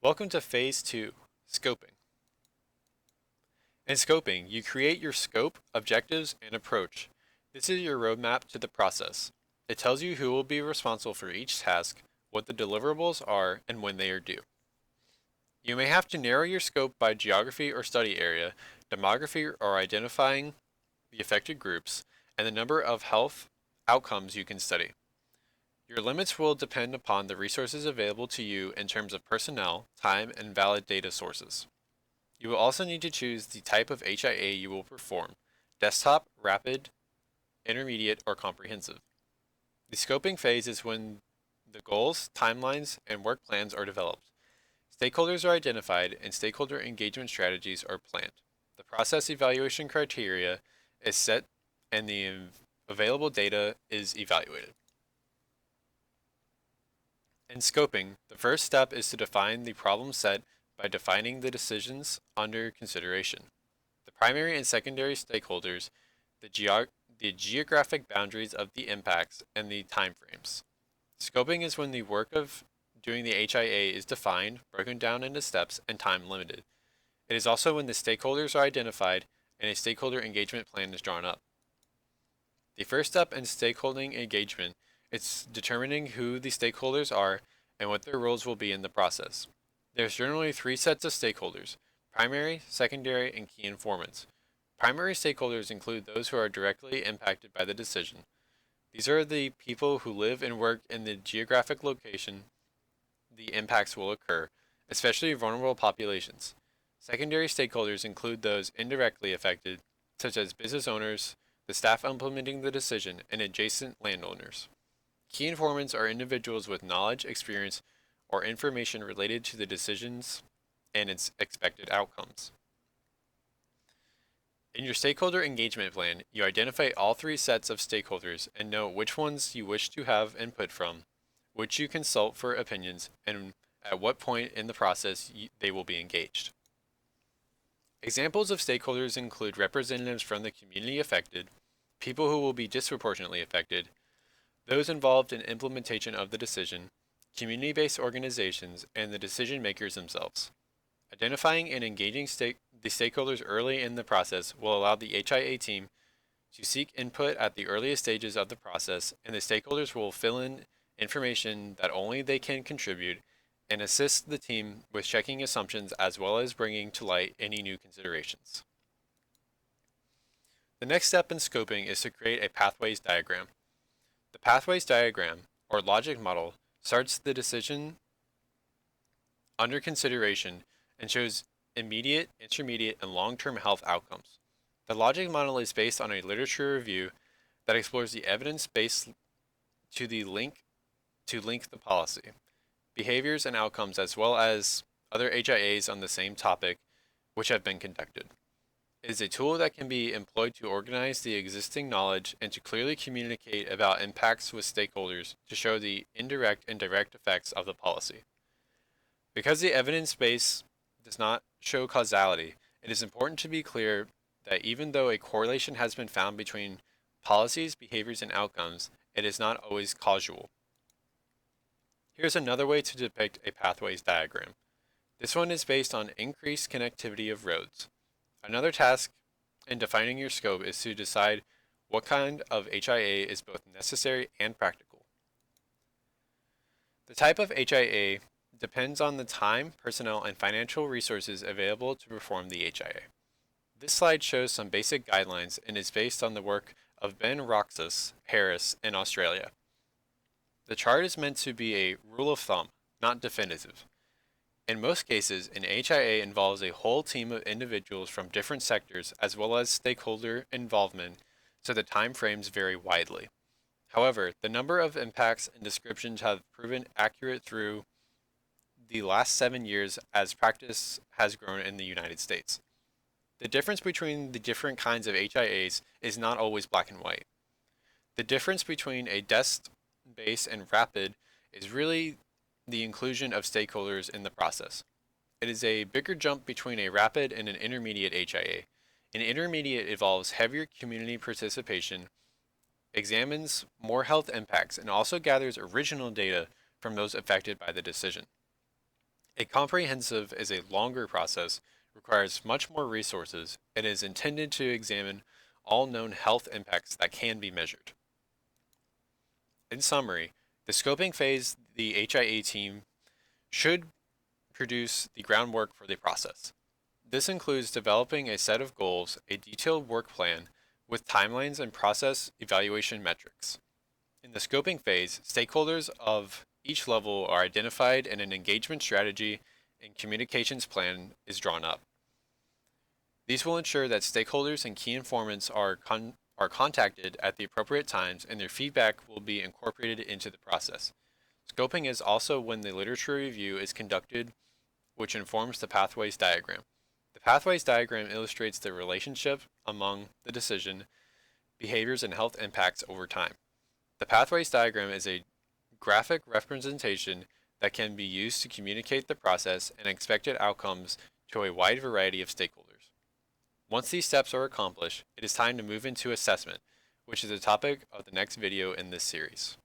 Welcome to Phase 2, Scoping. In scoping, you create your scope, objectives, and approach. This is your roadmap to the process. It tells you who will be responsible for each task, what the deliverables are, and when they are due. You may have to narrow your scope by geography or study area, demography or identifying the affected groups, and the number of health outcomes you can study. Your limits will depend upon the resources available to you in terms of personnel, time, and valid data sources. You will also need to choose the type of HIA you will perform: desktop, rapid, intermediate, or comprehensive. The scoping phase is when the goals, timelines, and work plans are developed. Stakeholders are identified and stakeholder engagement strategies are planned. The process evaluation criteria is set and the available data is evaluated. In scoping, the first step is to define the problem set by defining the decisions under consideration, the primary and secondary stakeholders, the geographic boundaries of the impacts, and the timeframes. Scoping is when the work of doing the HIA is defined, broken down into steps, and time limited. It is also when the stakeholders are identified and a stakeholder engagement plan is drawn up. The first step in stakeholder engagement is determining who the stakeholders are and what their roles will be in the process. There's generally three sets of stakeholders: primary, secondary, and key informants. Primary stakeholders include those who are directly impacted by the decision. These are the people who live and work in the geographic location the impacts will occur, especially vulnerable populations. Secondary stakeholders include those indirectly affected, such as business owners, the staff implementing the decision, and adjacent landowners. Key informants are individuals with knowledge, experience, or information related to the decisions and its expected outcomes. In your stakeholder engagement plan, you identify all three sets of stakeholders and note which ones you wish to have input from, which you consult for opinions, and at what point in the process they will be engaged. Examples of stakeholders include representatives from the community affected, people who will be disproportionately affected, those involved in implementation of the decision, community-based organizations, and the decision makers themselves. Identifying and engaging the stakeholders early in the process will allow the HIA team to seek input at the earliest stages of the process, and the stakeholders will fill in information that only they can contribute and assist the team with checking assumptions as well as bringing to light any new considerations. The next step in scoping is to create a pathways diagram. The pathways diagram, or logic model, starts the decision under consideration and shows immediate, intermediate, and long-term health outcomes. The logic model is based on a literature review that explores the evidence base to link the policy, behaviors, and outcomes, as well as other HIAs on the same topic which have been conducted. It is a tool that can be employed to organize the existing knowledge and to clearly communicate about impacts with stakeholders to show the indirect and direct effects of the policy. Because the evidence base does not show causality, it is important to be clear that even though a correlation has been found between policies, behaviors, and outcomes, it is not always causal. Here's another way to depict a pathways diagram. This one is based on increased connectivity of roads. Another task in defining your scope is to decide what kind of HIA is both necessary and practical. The type of HIA depends on the time, personnel, and financial resources available to perform the HIA. This slide shows some basic guidelines and is based on the work of Ben Roxas Harris in Australia. The chart is meant to be a rule of thumb, not definitive. In most cases, an HIA involves a whole team of individuals from different sectors as well as stakeholder involvement, so the time frames vary widely. However, the number of impacts and descriptions have proven accurate through the last 7 years as practice has grown in the United States. The difference between the different kinds of HIAs is not always black and white. The difference between a desk-based and rapid is really the inclusion of stakeholders in the process. It is a bigger jump between a rapid and an intermediate HIA. An intermediate involves heavier community participation, examines more health impacts, and also gathers original data from those affected by the decision. A comprehensive is a longer process, requires much more resources, and is intended to examine all known health impacts that can be measured. In summary, the scoping phase, the HIA team should produce the groundwork for the process. This includes developing a set of goals, a detailed work plan with timelines and process evaluation metrics. In the scoping phase, stakeholders of each level are identified and an engagement strategy and communications plan is drawn up. These will ensure that stakeholders and key informants are contacted at the appropriate times and their feedback will be incorporated into the process. Scoping is also when the literature review is conducted, which informs the pathways diagram. The pathways diagram illustrates the relationship among the decision, behaviors, and health impacts over time. The pathways diagram is a graphic representation that can be used to communicate the process and expected outcomes to a wide variety of stakeholders. Once these steps are accomplished, it is time to move into assessment, which is the topic of the next video in this series.